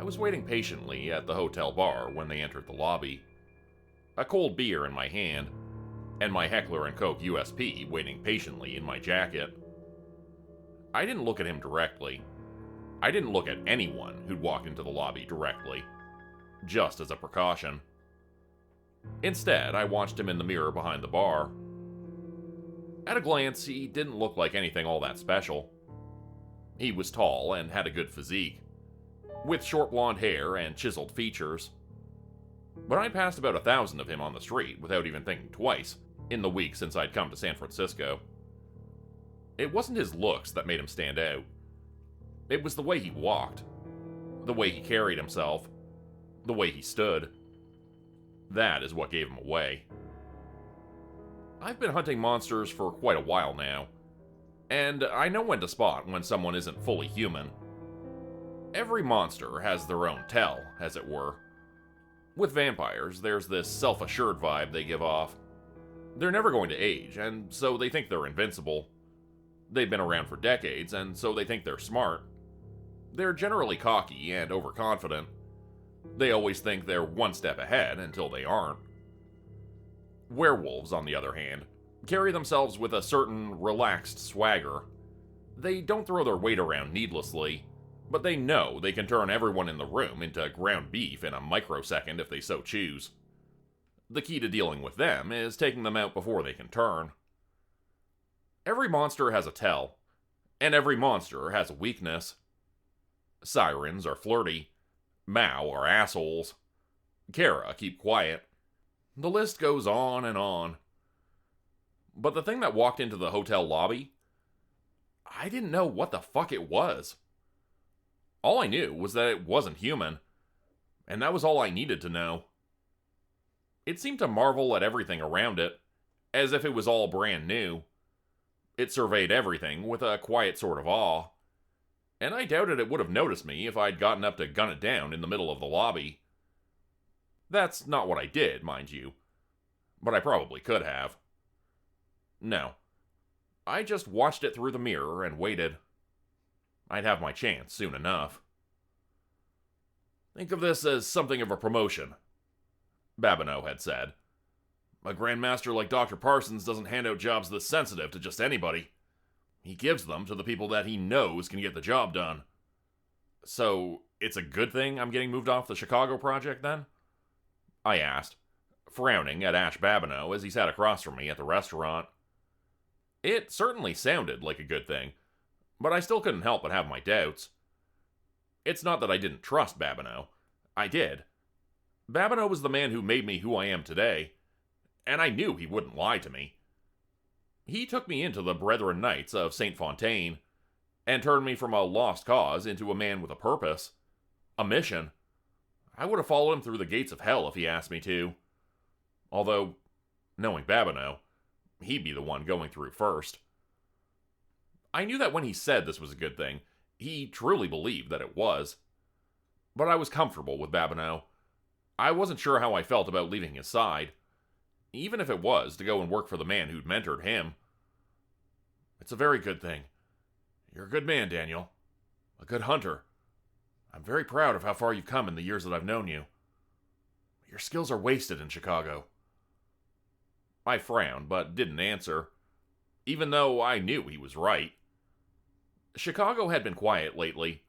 was waiting patiently at the hotel bar when they entered the lobby, a cold beer in my hand, and my Heckler & Koch USP waiting patiently in my jacket. I didn't look at him directly. I didn't look at anyone who'd walked into the lobby directly, just as a precaution. Instead, I watched him in the mirror behind the bar. At a glance, he didn't look like anything all that special. He was tall and had a good physique, with short blonde hair and chiseled features. But I'd passed about 1,000 of him on the street without even thinking twice in the week since I'd come to San Francisco. It wasn't his looks that made him stand out. It was the way he walked, the way he carried himself, the way he stood. That is what gave him away. I've been hunting monsters for quite a while now, and I know when to spot when someone isn't fully human. Every monster has their own tell, as it were. With vampires, there's this self-assured vibe they give off. They're never going to age, and so they think they're invincible. They've been around for decades, and so they think they're smart. They're generally cocky and overconfident. They always think they're one step ahead until they aren't. Werewolves, on the other hand, carry themselves with a certain relaxed swagger. They don't throw their weight around needlessly, but they know they can turn everyone in the room into ground beef in a microsecond if they so choose. The key to dealing with them is taking them out before they can turn. Every monster has a tell, and every monster has a weakness. Sirens are flirty. Mao are assholes. Kara keep quiet. The list goes on and on. But the thing that walked into the hotel lobby, I didn't know what the fuck it was. All I knew was that it wasn't human, and that was all I needed to know. It seemed to marvel at everything around it, as if it was all brand new. It surveyed everything with a quiet sort of awe, and I doubted it would have noticed me if I'd gotten up to gun it down in the middle of the lobby. That's not what I did, mind you, but I probably could have. No. I just watched it through the mirror and waited. I'd have my chance soon enough. Think of this as something of a promotion, Babineau had said. A Grandmaster like Dr. Parsons doesn't hand out jobs this sensitive to just anybody. He gives them to the people that he knows can get the job done. So, it's a good thing I'm getting moved off the Chicago project, then? I asked, frowning at Ash Babineau as he sat across from me at the restaurant. It certainly sounded like a good thing, but I still couldn't help but have my doubts. It's not that I didn't trust Babineau. I did. Babineau was the man who made me who I am today, and I knew he wouldn't lie to me. He took me into the Brethren Knights of St. Fontaine, and turned me from a lost cause into a man with a purpose, a mission. I would have followed him through the gates of hell if he asked me to. Although, knowing Babineau, he'd be the one going through first. I knew that when he said this was a good thing, he truly believed that it was. But I was comfortable with Babineau. I wasn't sure how I felt about leaving his side, even if it was to go and work for the man who'd mentored him. It's a very good thing. You're a good man, Daniel. A good hunter. I'm very proud of how far you've come in the years that I've known you. Your skills are wasted in Chicago. I frowned, but didn't answer, even though I knew he was right. Chicago had been quiet lately.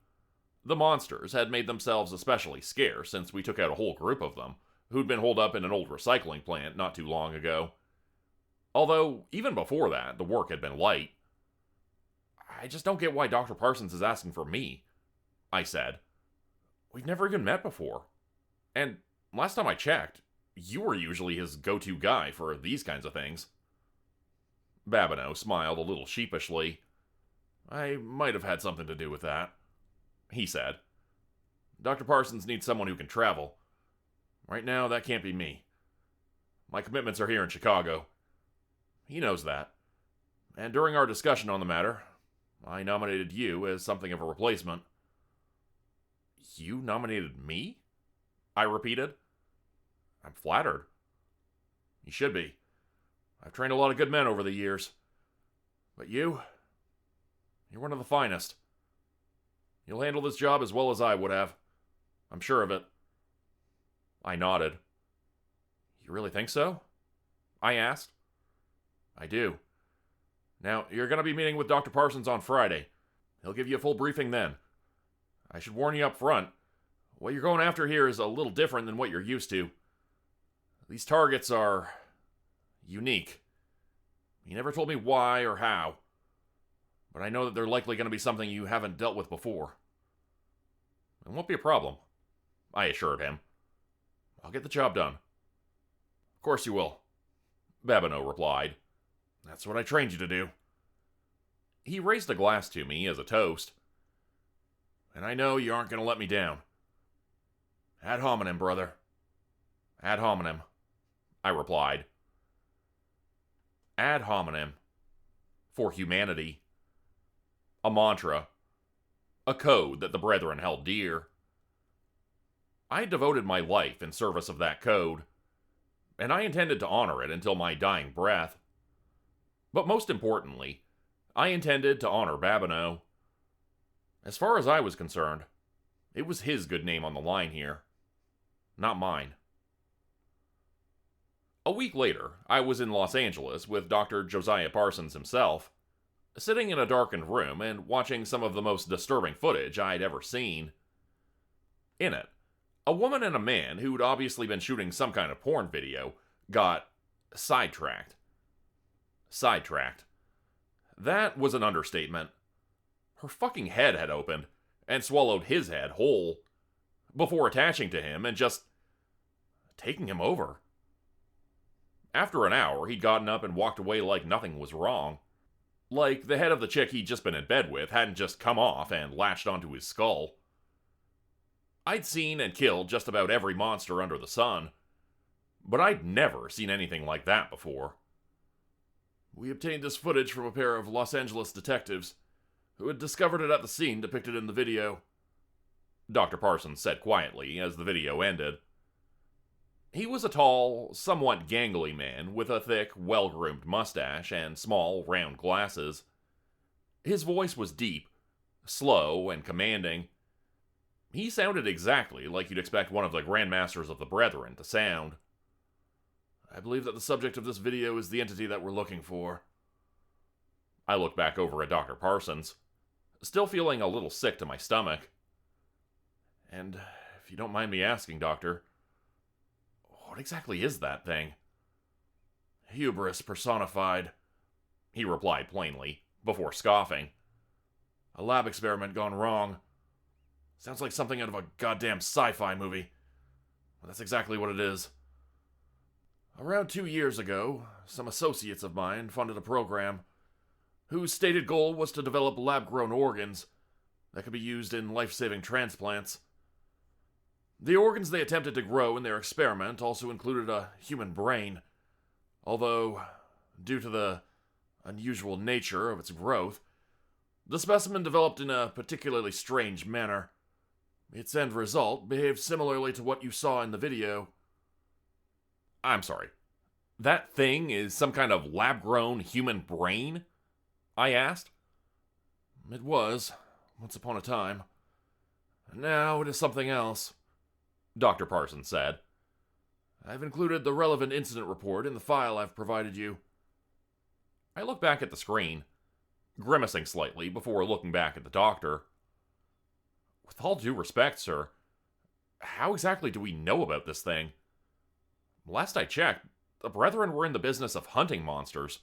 The monsters had made themselves especially scarce since we took out a whole group of them, who'd been holed up in an old recycling plant not too long ago. Although, even before that, the work had been light. I just don't get why Dr. Parsons is asking for me, I said. We've never even met before. And last time I checked, you were usually his go-to guy for these kinds of things. Babineau smiled a little sheepishly. I might have had something to do with that, he said. Dr. Parsons needs someone who can travel. Right now, that can't be me. My commitments are here in Chicago. He knows that. And during our discussion on the matter, I nominated you as something of a replacement. You nominated me? I repeated. I'm flattered. You should be. I've trained a lot of good men over the years. But you're one of the finest. You'll handle this job as well as I would have. I'm sure of it. I nodded. You really think so? I asked. I do. Now, you're going to be meeting with Dr. Parsons on Friday. He'll give you a full briefing then. I should warn you up front. What you're going after here is a little different than what you're used to. These targets are unique. He never told me why or how, but I know that they're likely going to be something you haven't dealt with before. It won't be a problem, I assured him. I'll get the job done. Of course you will, Babineau replied. That's what I trained you to do. He raised a glass to me as a toast. And I know you aren't going to let me down. Ad hominem, brother. Ad hominem, I replied. Ad hominem. For humanity. A mantra. A code that the Brethren held dear. I had devoted my life in service of that code, and I intended to honor it until my dying breath. But most importantly, I intended to honor Babineau. As far as I was concerned, it was his good name on the line here, not mine. A week later, I was in Los Angeles with Dr. Josiah Parsons himself, sitting in a darkened room and watching some of the most disturbing footage I'd ever seen. In it, a woman and a man who'd obviously been shooting some kind of porn video got sidetracked. Sidetracked. That was an understatement. Her fucking head had opened and swallowed his head whole before attaching to him and just taking him over. After an hour, he'd gotten up and walked away like nothing was wrong. Like the head of the chick he'd just been in bed with hadn't just come off and latched onto his skull. I'd seen and killed just about every monster under the sun, but I'd never seen anything like that before. We obtained this footage from a pair of Los Angeles detectives who had discovered it at the scene depicted in the video, Dr. Parsons said quietly as the video ended. He was a tall, somewhat gangly man with a thick, well-groomed mustache and small, round glasses. His voice was deep, slow, and commanding. He sounded exactly like you'd expect one of the Grandmasters of the Brethren to sound. I believe that the subject of this video is the entity that we're looking for. I looked back over at Dr. Parsons, still feeling a little sick to my stomach. And if you don't mind me asking, Doctor, what exactly is that thing? Hubris personified, he replied plainly, before scoffing. A lab experiment gone wrong. Sounds like something out of a goddamn sci-fi movie. But that's exactly what it is. Around 2 years ago, some associates of mine funded a program whose stated goal was to develop lab-grown organs that could be used in life-saving transplants. The organs they attempted to grow in their experiment also included a human brain, although, due to the unusual nature of its growth, the specimen developed in a particularly strange manner. Its end result behaved similarly to what you saw in the video. I'm sorry. That thing is some kind of lab-grown human brain? I asked. It was, once upon a time. Now it is something else, Dr. Parsons said. I've included the relevant incident report in the file I've provided you. I looked back at the screen, grimacing slightly before looking back at the doctor. With all due respect, sir, how exactly do we know about this thing? Last I checked, the Brethren were in the business of hunting monsters,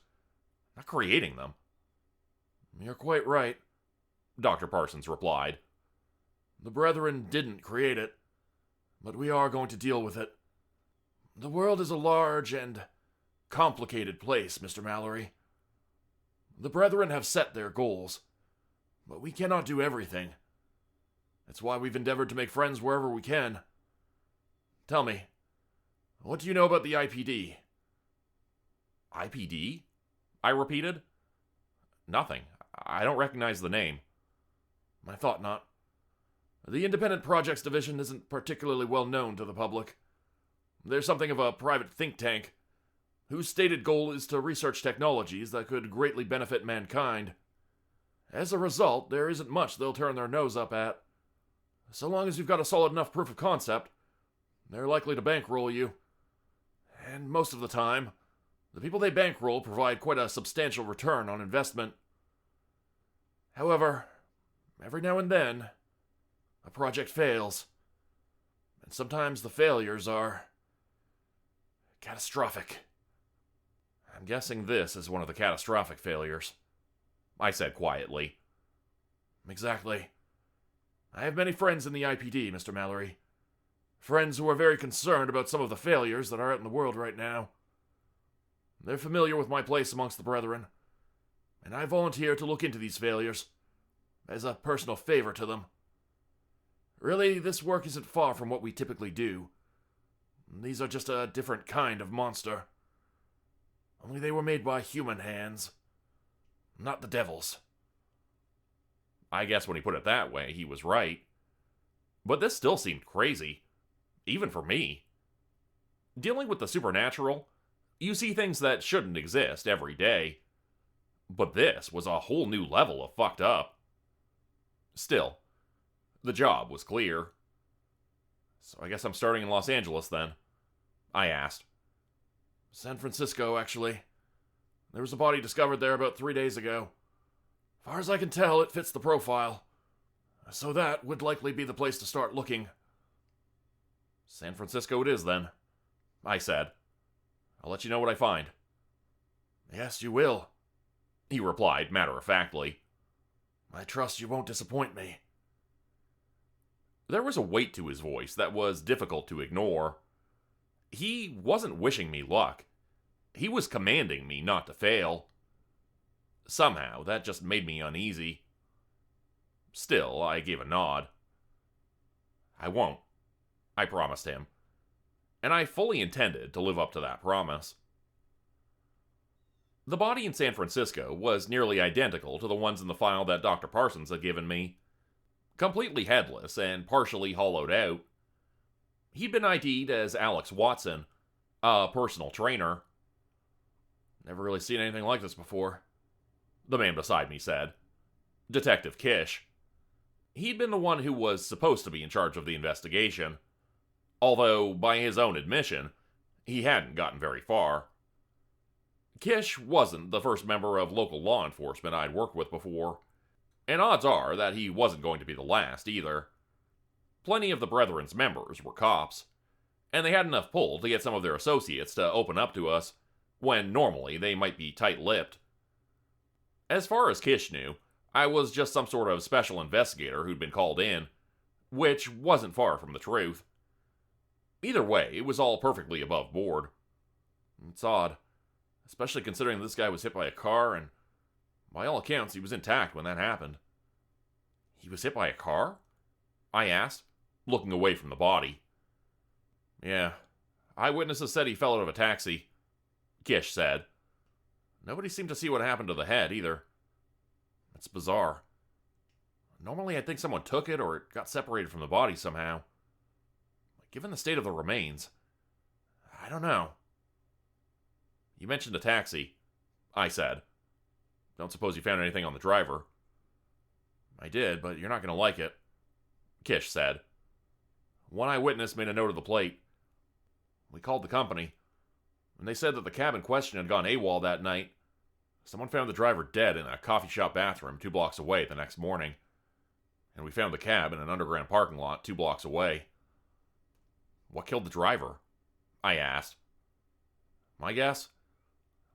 not creating them. You're quite right, Dr. Parsons replied. The Brethren didn't create it, but we are going to deal with it. The world is a large and complicated place, Mr. Mallory. The Brethren have set their goals, but we cannot do everything. That's why we've endeavored to make friends wherever we can. Tell me, what do you know about the IPD? IPD? I repeated. Nothing. I don't recognize the name. I thought not. The Independent Projects Division isn't particularly well known to the public. They're something of a private think tank, whose stated goal is to research technologies that could greatly benefit mankind. As a result, there isn't much they'll turn their nose up at. So long as you've got a solid enough proof of concept, they're likely to bankroll you. And most of the time, the people they bankroll provide quite a substantial return on investment. However, every now and then, a project fails. And sometimes the failures are catastrophic. I'm guessing this is one of the catastrophic failures, I said quietly. Exactly. I have many friends in the IPD, Mr. Mallory. Friends who are very concerned about some of the failures that are out in the world right now. They're familiar with my place amongst the brethren, and I volunteer to look into these failures as a personal favor to them. Really, this work isn't far from what we typically do. These are just a different kind of monster. Only they were made by human hands, not the devil's. I guess when he put it that way, he was right. But this still seemed crazy, even for me. Dealing with the supernatural, you see things that shouldn't exist every day. But this was a whole new level of fucked up. Still, the job was clear. So I guess I'm starting in Los Angeles then, I asked. San Francisco, actually. There was a body discovered there about 3 days ago. Far as I can tell, it fits the profile. So that would likely be the place to start looking. San Francisco it is, then, I said. I'll let you know what I find. Yes, you will, he replied matter-of-factly. I trust you won't disappoint me. There was a weight to his voice that was difficult to ignore. He wasn't wishing me luck. He was commanding me not to fail. Somehow, that just made me uneasy. Still, I gave a nod. I won't, I promised him. And I fully intended to live up to that promise. The body in San Francisco was nearly identical to the ones in the file that Dr. Parsons had given me. Completely headless and partially hollowed out. He'd been ID'd as Alex Watson, a personal trainer. Never really seen anything like this before, the man beside me said. Detective Kish. He'd been the one who was supposed to be in charge of the investigation, although, by his own admission, he hadn't gotten very far. Kish wasn't the first member of local law enforcement I'd worked with before, and odds are that he wasn't going to be the last either. Plenty of the Brethren's members were cops, and they had enough pull to get some of their associates to open up to us, when normally they might be tight-lipped. As far as Kish knew, I was just some sort of special investigator who'd been called in, which wasn't far from the truth. Either way, it was all perfectly above board. It's odd, especially considering this guy was hit by a car, and by all accounts, he was intact when that happened. He was hit by a car? I asked, looking away from the body. Yeah, eyewitnesses said he fell out of a taxi, Kish said. Nobody seemed to see what happened to the head, either. It's bizarre. Normally I'd think someone took it or it got separated from the body somehow. But given the state of the remains, I don't know. You mentioned a taxi, I said. Don't suppose you found anything on the driver. I did, but you're not going to like it, Kish said. One eyewitness made a note of the plate. We called the company, and they said that the cab in question had gone AWOL that night. Someone found the driver dead in a coffee shop bathroom 2 blocks away the next morning, and we found the cab in an underground parking lot 2 blocks away. What killed the driver? I asked. My guess?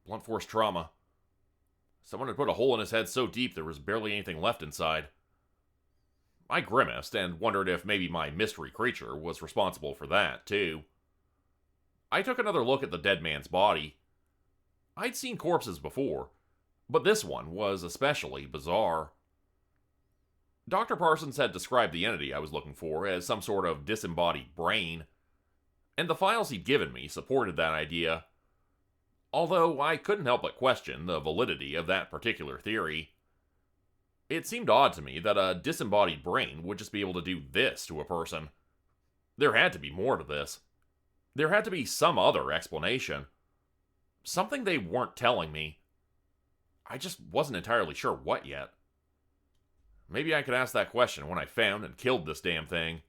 Blunt force trauma. Someone had put a hole in his head so deep there was barely anything left inside. I grimaced and wondered if maybe my mystery creature was responsible for that, too. I took another look at the dead man's body. I'd seen corpses before, but this one was especially bizarre. Dr. Parsons had described the entity I was looking for as some sort of disembodied brain, and the files he'd given me supported that idea, although I couldn't help but question the validity of that particular theory. It seemed odd to me that a disembodied brain would just be able to do this to a person. There had to be more to this. There had to be some other explanation. Something they weren't telling me. I just wasn't entirely sure what yet. Maybe I could ask that question when I found and killed this damn thing.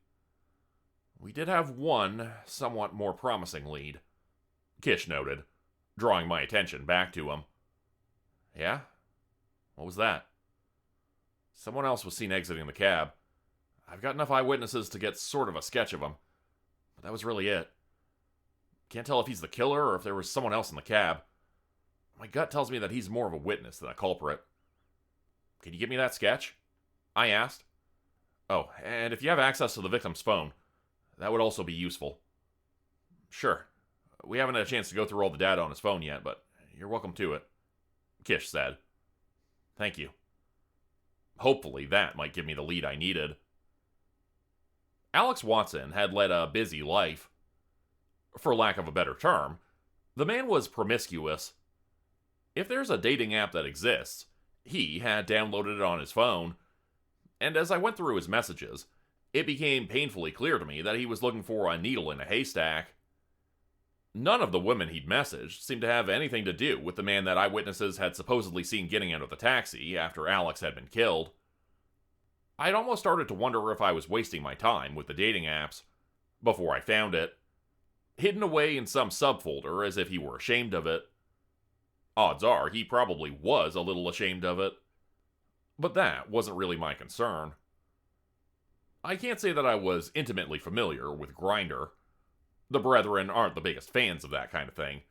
We did have one somewhat more promising lead, Kish noted, drawing my attention back to him. Yeah? What was that? Someone else was seen exiting the cab. I've got enough eyewitnesses to get sort of a sketch of him, but that was really it. Can't tell if he's the killer or if there was someone else in the cab. My gut tells me that he's more of a witness than a culprit. Can you give me that sketch? I asked. Oh, and if you have access to the victim's phone, that would also be useful. Sure. We haven't had a chance to go through all the data on his phone yet, but you're welcome to it, Kish said. Thank you. Hopefully that might give me the lead I needed. Alex Watson had led a busy life. For lack of a better term, the man was promiscuous. If there's a dating app that exists, he had downloaded it on his phone, and as I went through his messages, it became painfully clear to me that he was looking for a needle in a haystack. None of the women he'd messaged seemed to have anything to do with the man that eyewitnesses had supposedly seen getting out of the taxi after Alex had been killed. I'd almost started to wonder if I was wasting my time with the dating apps, before I found it, hidden away in some subfolder as if he were ashamed of it. Odds are he probably was a little ashamed of it. But that wasn't really my concern. I can't say that I was intimately familiar with Grindr. The brethren aren't the biggest fans of that kind of thing.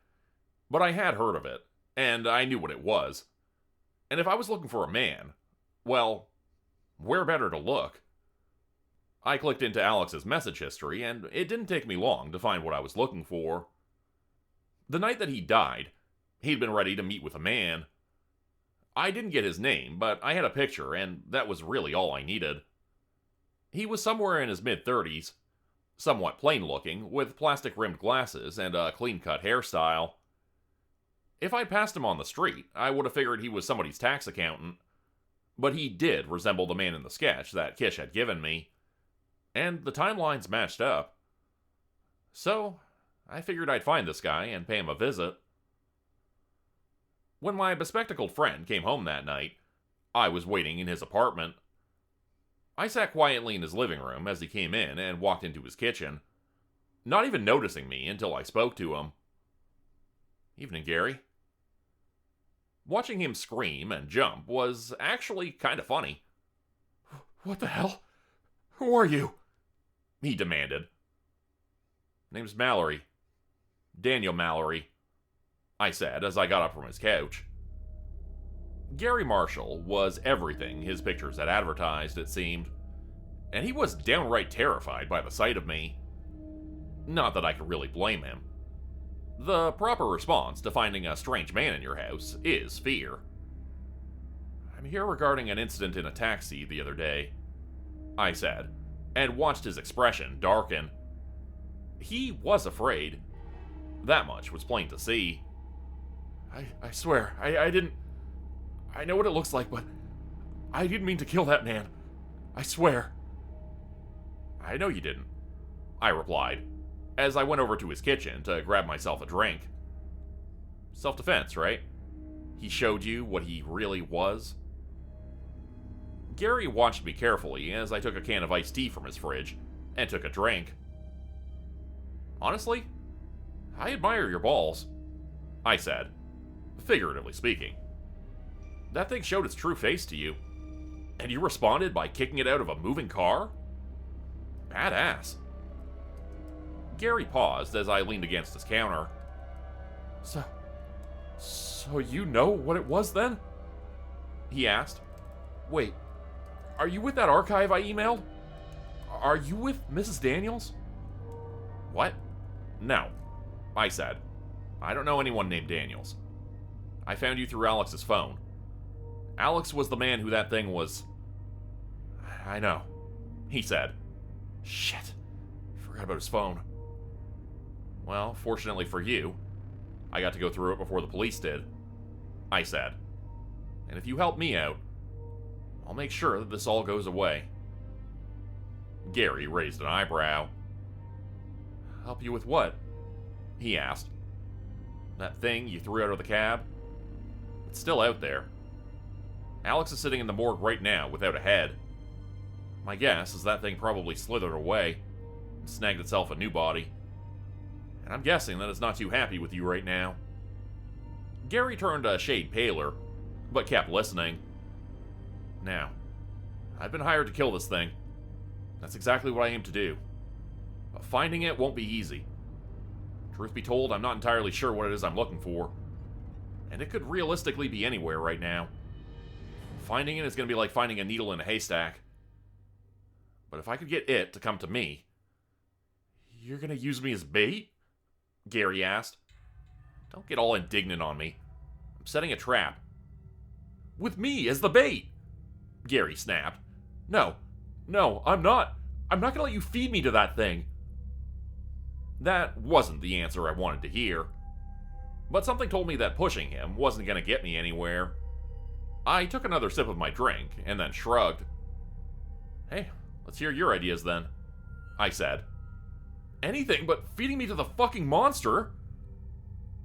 But I had heard of it, and I knew what it was. And if I was looking for a man, well, where better to look? I clicked into Alex's message history, and it didn't take me long to find what I was looking for. The night that he died, he'd been ready to meet with a man. I didn't get his name, but I had a picture, and that was really all I needed. He was somewhere in his mid-30s, somewhat plain-looking, with plastic-rimmed glasses and a clean-cut hairstyle. If I'd passed him on the street, I would have figured he was somebody's tax accountant, but he did resemble the man in the sketch that Kish had given me, and the timelines matched up. So, I figured I'd find this guy and pay him a visit. When my bespectacled friend came home that night, I was waiting in his apartment. I sat quietly in his living room as he came in and walked into his kitchen, not even noticing me until I spoke to him. Evening, Gary. Watching him scream and jump was actually kind of funny. What the hell? Who are you? He demanded. Name's Mallory. Daniel Mallory, I said as I got up from his couch. Gary Marshall was everything his pictures had advertised, it seemed, and he was downright terrified by the sight of me. Not that I could really blame him. The proper response to finding a strange man in your house is fear. I'm here regarding an incident in a taxi the other day, I said, and watched his expression darken. He was afraid. That much was plain to see. I swear, I didn't... I know what it looks like, but I didn't mean to kill that man. I swear. I know you didn't, I replied, as I went over to his kitchen to grab myself a drink. Self-defense, right? He showed you what he really was? Gary watched me carefully as I took a can of iced tea from his fridge and took a drink. Honestly, I admire your balls, I said, figuratively speaking. That thing showed its true face to you, and you responded by kicking it out of a moving car? Badass. Gary paused as I leaned against his counter. So you know what it was then? He asked. Wait, are you with that archive I emailed? Are you with Mrs. Daniels? What? No, I said. I don't know anyone named Daniels. I found you through Alex's phone. Alex was the man who that thing was... I know, he said. Shit, forgot about his phone. Well, fortunately for you, I got to go through it before the police did, I said. And if you help me out, I'll make sure that this all goes away. Gary raised an eyebrow. Help you with what? He asked. That thing you threw out of the cab? It's still out there. Alex is sitting in the morgue right now without a head. My guess is that thing probably slithered away and snagged itself a new body. And I'm guessing that it's not too happy with you right now. Gary turned a shade paler, but kept listening. Now, I've been hired to kill this thing. That's exactly what I aim to do. But finding it won't be easy. Truth be told, I'm not entirely sure what it is I'm looking for. And it could realistically be anywhere right now. Finding it is going to be like finding a needle in a haystack. But if I could get it to come to me... You're going to use me as bait? Gary asked. Don't get all indignant on me. I'm setting a trap. With me as the bait! Gary snapped. No, I'm not. I'm not going to let you feed me to that thing. That wasn't the answer I wanted to hear. But something told me that pushing him wasn't going to get me anywhere. I took another sip of my drink, and then shrugged. Hey, let's hear your ideas then, I said. Anything but feeding me to the fucking monster?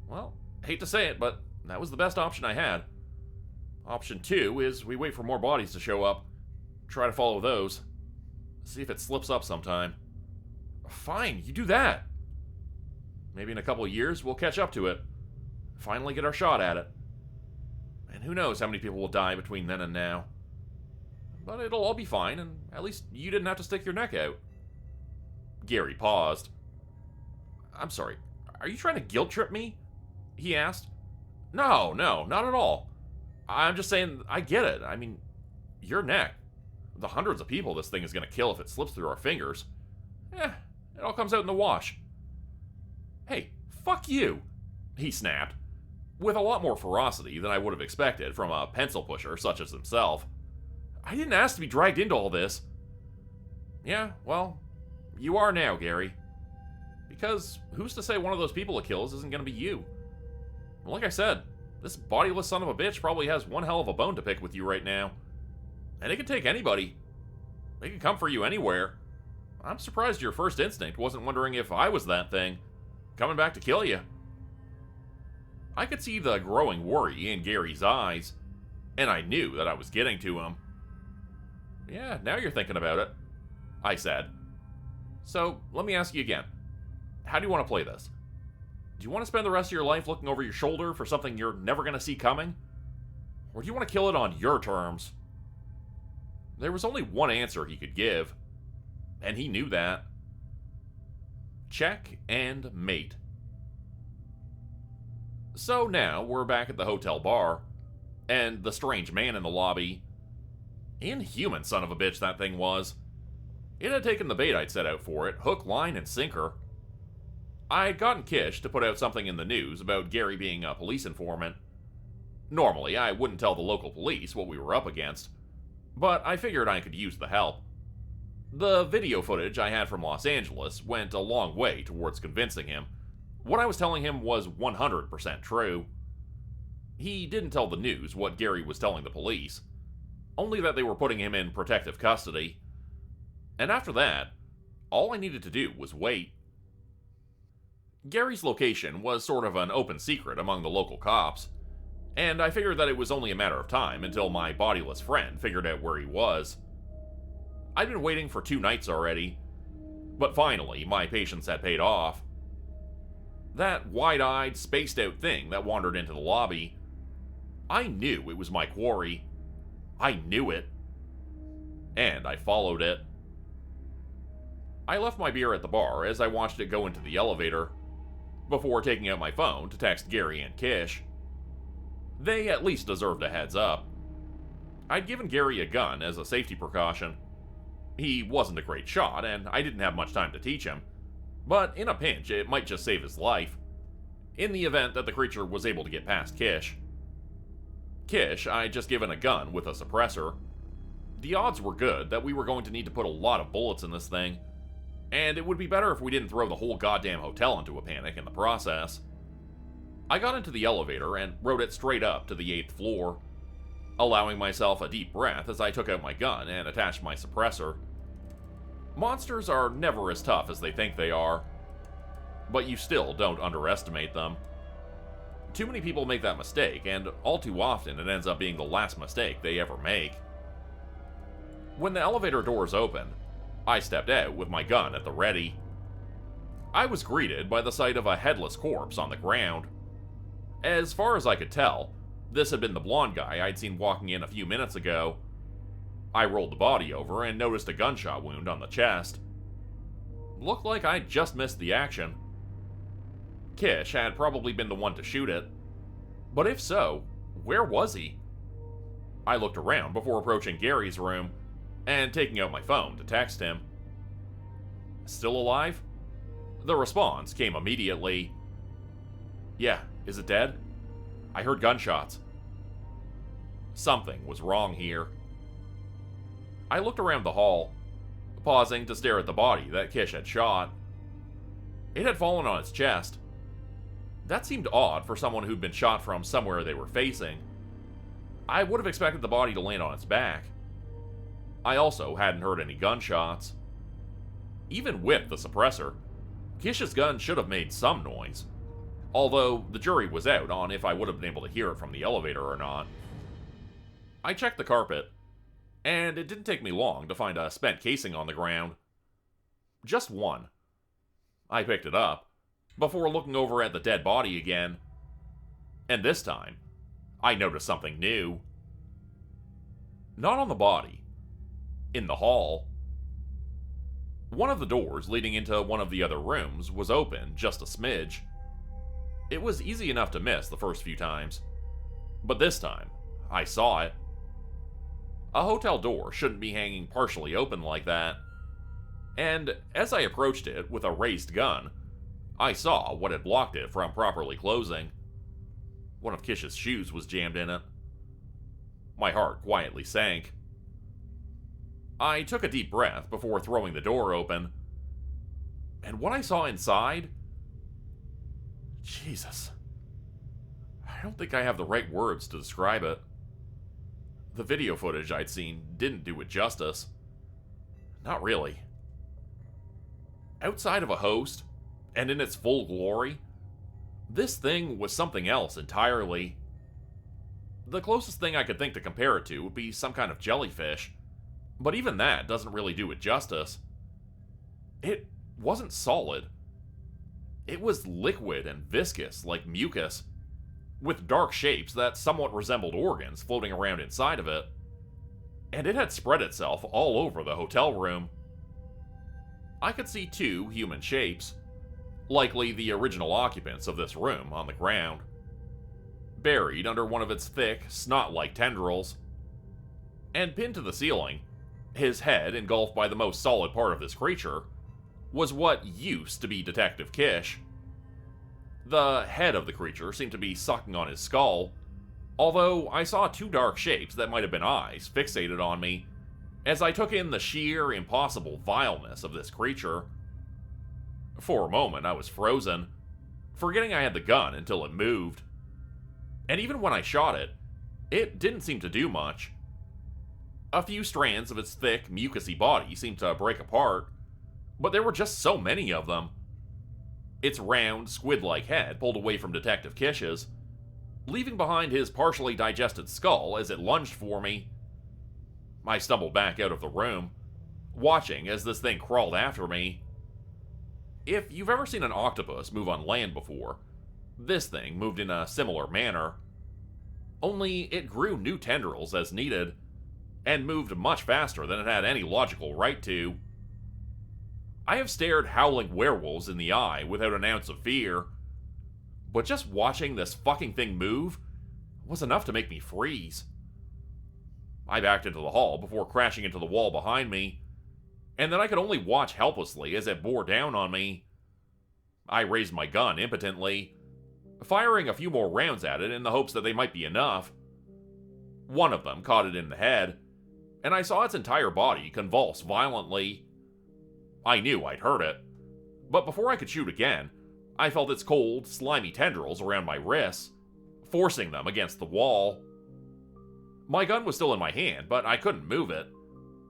Well, hate to say it, but that was the best option I had. Option 2 is we wait for more bodies to show up. Try to follow those. See if it slips up sometime. Fine, you do that. Maybe in a couple of years we'll catch up to it. Finally get our shot at it. And who knows how many people will die between then and now. But it'll all be fine, and at least you didn't have to stick your neck out. Gary paused. I'm sorry, are you trying to guilt trip me? He asked. No, not at all. I'm just saying, I get it. I mean, your neck. The hundreds of people this thing is going to kill if it slips through our fingers. It all comes out in the wash. Hey, fuck you, he snapped, with a lot more ferocity than I would have expected from a pencil pusher such as himself. I didn't ask to be dragged into all this. Yeah, well, you are now, Gary. Because who's to say one of those people it kills isn't going to be you? Like I said, this bodiless son of a bitch probably has one hell of a bone to pick with you right now. And it can take anybody. They can come for you anywhere. I'm surprised your first instinct wasn't wondering if I was that thing, coming back to kill you. I could see the growing worry in Gary's eyes, and I knew that I was getting to him. Yeah, now you're thinking about it, I said. So, let me ask you again. How do you want to play this? Do you want to spend the rest of your life looking over your shoulder for something you're never going to see coming? Or do you want to kill it on your terms? There was only one answer he could give, and he knew that. Check and mate. So now we're back at the hotel bar, and the strange man in the lobby. Inhuman son of a bitch that thing was. It had taken the bait I'd set out for it, hook, line, and sinker. I'd gotten Kish to put out something in the news about Gary being a police informant. Normally, I wouldn't tell the local police what we were up against, but I figured I could use the help. The video footage I had from Los Angeles went a long way towards convincing him. What I was telling him was 100% true. He didn't tell the news what Gary was telling the police, only that they were putting him in protective custody. And after that, all I needed to do was wait. Gary's location was sort of an open secret among the local cops, and I figured that it was only a matter of time until my bodiless friend figured out where he was. I'd been waiting for 2 nights already, but finally my patience had paid off. That wide-eyed, spaced-out thing that wandered into the lobby, I knew it was my quarry. I knew it. And I followed it. I left my beer at the bar as I watched it go into the elevator, before taking out my phone to text Gary and Kish. They at least deserved a heads up. I'd given Gary a gun as a safety precaution. He wasn't a great shot, and I didn't have much time to teach him, but in a pinch, it might just save his life, in the event that the creature was able to get past Kish. Kish, I'd just given a gun with a suppressor. The odds were good that we were going to need to put a lot of bullets in this thing, and it would be better if we didn't throw the whole goddamn hotel into a panic in the process. I got into the elevator and rode it straight up to the 8th floor, allowing myself a deep breath as I took out my gun and attached my suppressor. Monsters are never as tough as they think they are, but you still don't underestimate them. Too many people make that mistake, and all too often it ends up being the last mistake they ever make. When the elevator doors opened, I stepped out with my gun at the ready. I was greeted by the sight of a headless corpse on the ground. As far as I could tell, this had been the blonde guy I'd seen walking in a few minutes ago. I rolled the body over and noticed a gunshot wound on the chest. Looked like I'd just missed the action. Kish had probably been the one to shoot it. But if so, where was he? I looked around before approaching Gary's room and taking out my phone to text him. Still alive? The response came immediately. Yeah, is it dead? I heard gunshots. Something was wrong here. I looked around the hall, pausing to stare at the body that Kish had shot. It had fallen on its chest. That seemed odd for someone who'd been shot from somewhere they were facing. I would have expected the body to land on its back. I also hadn't heard any gunshots. Even with the suppressor, Kish's gun should have made some noise, although the jury was out on if I would have been able to hear it from the elevator or not. I checked the carpet, and it didn't take me long to find a spent casing on the ground. Just one. I picked it up, before looking over at the dead body again. And this time, I noticed something new. Not on the body. In the hall. One of the doors leading into one of the other rooms was open just a smidge. It was easy enough to miss the first few times, but this time, I saw it. A hotel door shouldn't be hanging partially open like that, and as I approached it with a raised gun, I saw what had blocked it from properly closing. One of Kish's shoes was jammed in it. My heart quietly sank. I took a deep breath before throwing the door open, and what I saw inside... Jesus. I don't think I have the right words to describe it. The video footage I'd seen didn't do it justice. Not really. Outside of a host, and in its full glory, this thing was something else entirely. The closest thing I could think to compare it to would be some kind of jellyfish, but even that doesn't really do it justice. It wasn't solid. It was liquid and viscous like mucus, with dark shapes that somewhat resembled organs floating around inside of it, and it had spread itself all over the hotel room. I could see two human shapes, likely the original occupants of this room, on the ground, buried under one of its thick, snot-like tendrils. And pinned to the ceiling, his head engulfed by the most solid part of this creature, was what used to be Detective Kish. The head of the creature seemed to be sucking on his skull, although I saw two dark shapes that might have been eyes fixated on me, as I took in the sheer, impossible vileness of this creature. For a moment, I was frozen, forgetting I had the gun until it moved. And even when I shot it, it didn't seem to do much. A few strands of its thick, mucousy body seemed to break apart, but there were just so many of them. Its round, squid-like head pulled away from Detective Kish's, leaving behind his partially digested skull as it lunged for me. I stumbled back out of the room, watching as this thing crawled after me. If you've ever seen an octopus move on land before, this thing moved in a similar manner. Only it grew new tendrils as needed, and moved much faster than it had any logical right to. I have stared howling werewolves in the eye without an ounce of fear, but just watching this fucking thing move was enough to make me freeze. I backed into the hall before crashing into the wall behind me, and then I could only watch helplessly as it bore down on me. I raised my gun impotently, firing a few more rounds at it in the hopes that they might be enough. One of them caught it in the head, and I saw its entire body convulse violently. I knew I'd heard it, but before I could shoot again, I felt its cold, slimy tendrils around my wrists, forcing them against the wall. My gun was still in my hand, but I couldn't move it.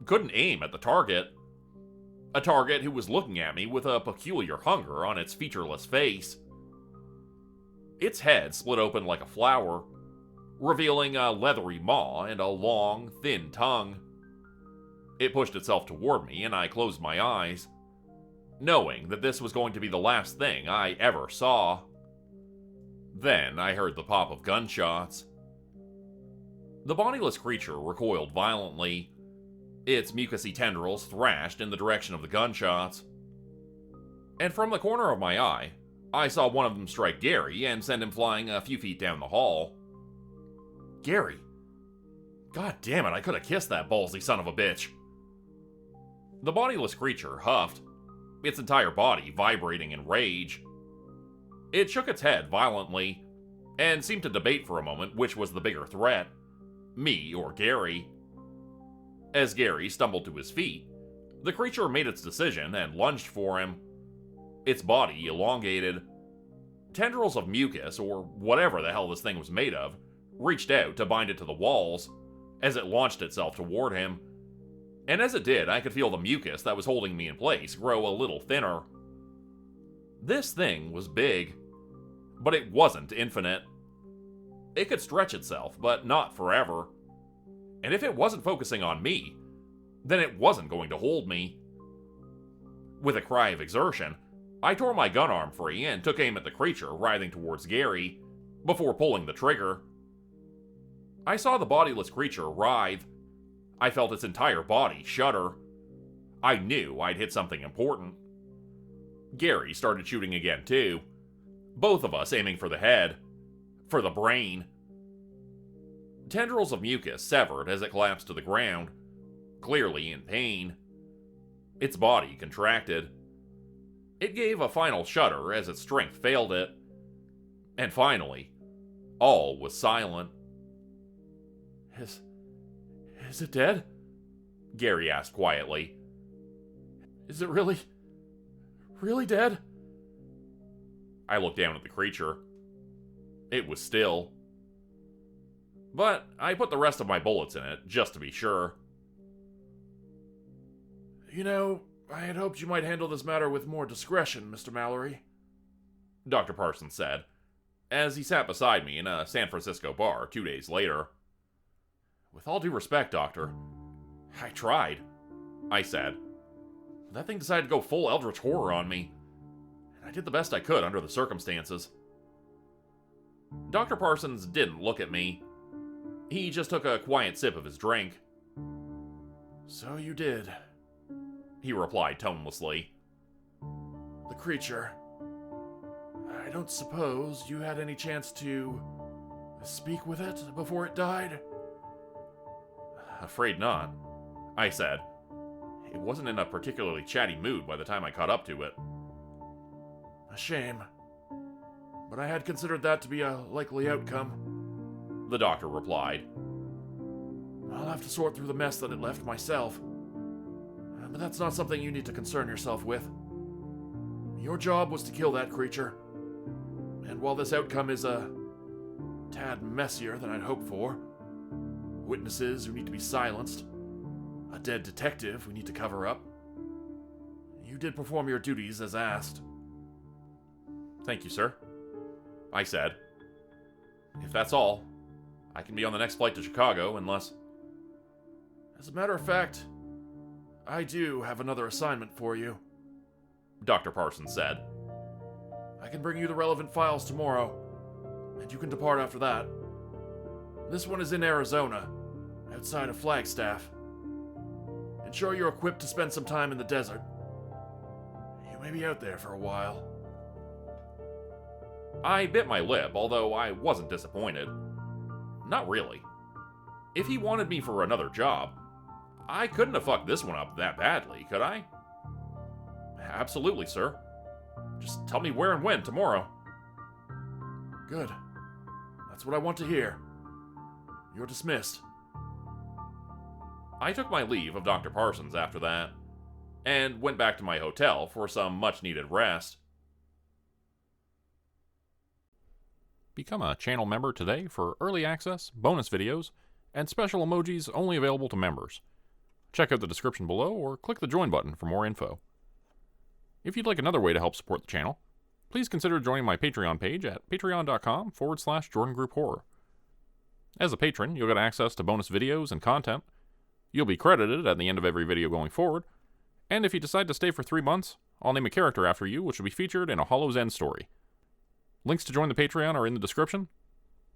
Couldn't aim at the target. A target who was looking at me with a peculiar hunger on its featureless face. Its head split open like a flower, revealing a leathery maw and a long, thin tongue. It pushed itself toward me, and I closed my eyes, knowing that this was going to be the last thing I ever saw. Then I heard the pop of gunshots. The bodiless creature recoiled violently. Its mucousy tendrils thrashed in the direction of the gunshots. And from the corner of my eye, I saw one of them strike Gary and send him flying a few feet down the hall. Gary? God damn it, I could have kissed that ballsy son of a bitch. The bodiless creature huffed, its entire body vibrating in rage. It shook its head violently, and seemed to debate for a moment which was the bigger threat, me or Gary. As Gary stumbled to his feet, the creature made its decision and lunged for him. Its body elongated. Tendrils of mucus, or whatever the hell this thing was made of, reached out to bind it to the walls as it launched itself toward him. And as it did, I could feel the mucus that was holding me in place grow a little thinner. This thing was big, but it wasn't infinite. It could stretch itself, but not forever. And if it wasn't focusing on me, then it wasn't going to hold me. With a cry of exertion, I tore my gun arm free and took aim at the creature writhing towards Gary, before pulling the trigger. I saw the bodiless creature writhe. I felt its entire body shudder. I knew I'd hit something important. Gary started shooting again too, both of us aiming for the head, for the brain. Tendrils of mucus severed as it collapsed to the ground, clearly in pain. Its body contracted. It gave a final shudder as its strength failed it. And finally, all was silent. Is it dead? Gary asked quietly. Is it really dead? I looked down at the creature. It was still. But I put the rest of my bullets in it, just to be sure. You know, I had hoped you might handle this matter with more discretion, Mr. Mallory, Dr. Parsons said, as he sat beside me in a San Francisco bar 2 days later. With all due respect, Doctor, I tried, I said. That thing decided to go full eldritch horror on me, and I did the best I could under the circumstances. Dr. Parsons didn't look at me. He just took a quiet sip of his drink. So you did, he replied tonelessly. The creature. I don't suppose you had any chance to speak with it before it died? Afraid not, I said. It wasn't in a particularly chatty mood by the time I caught up to it. A shame. But I had considered that to be a likely outcome, the doctor replied. I'll have to sort through the mess that it left myself. But that's not something you need to concern yourself with. Your job was to kill that creature. And while this outcome is a tad messier than I'd hoped for, witnesses who need to be silenced, a dead detective we need to cover up, you did perform your duties as asked. Thank you, sir, I said. If that's all, I can be on the next flight to Chicago unless... As a matter of fact, I do have another assignment for you, Dr. Parsons said. I can bring you the relevant files tomorrow, and you can depart after that. This one is in Arizona, outside of Flagstaff. Ensure you're equipped to spend some time in the desert. You may be out there for a while. I bit my lip, although I wasn't disappointed. Not really. If he wanted me for another job, I couldn't have fucked this one up that badly, could I? Absolutely, sir. Just tell me where and when tomorrow. Good. That's what I want to hear. You're dismissed. I took my leave of Dr. Parsons after that, and went back to my hotel for some much-needed rest. Become a channel member today for early access, bonus videos, and special emojis only available to members. Check out the description below or click the join button for more info. If you'd like another way to help support the channel, please consider joining my Patreon page at patreon.com/Jordan Group Horror. As a patron, you'll get access to bonus videos and content, You'll be credited at the end of every video going forward, and if you decide to stay for 3 months, I'll name a character after you, which will be featured in a Hollow's End story. Links to join the Patreon are in the description.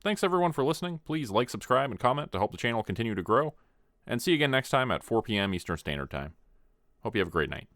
Thanks everyone for listening. Please like, subscribe, and comment to help the channel continue to grow, and see you again next time at 4 p.m. Eastern Standard Time. Hope you have a great night.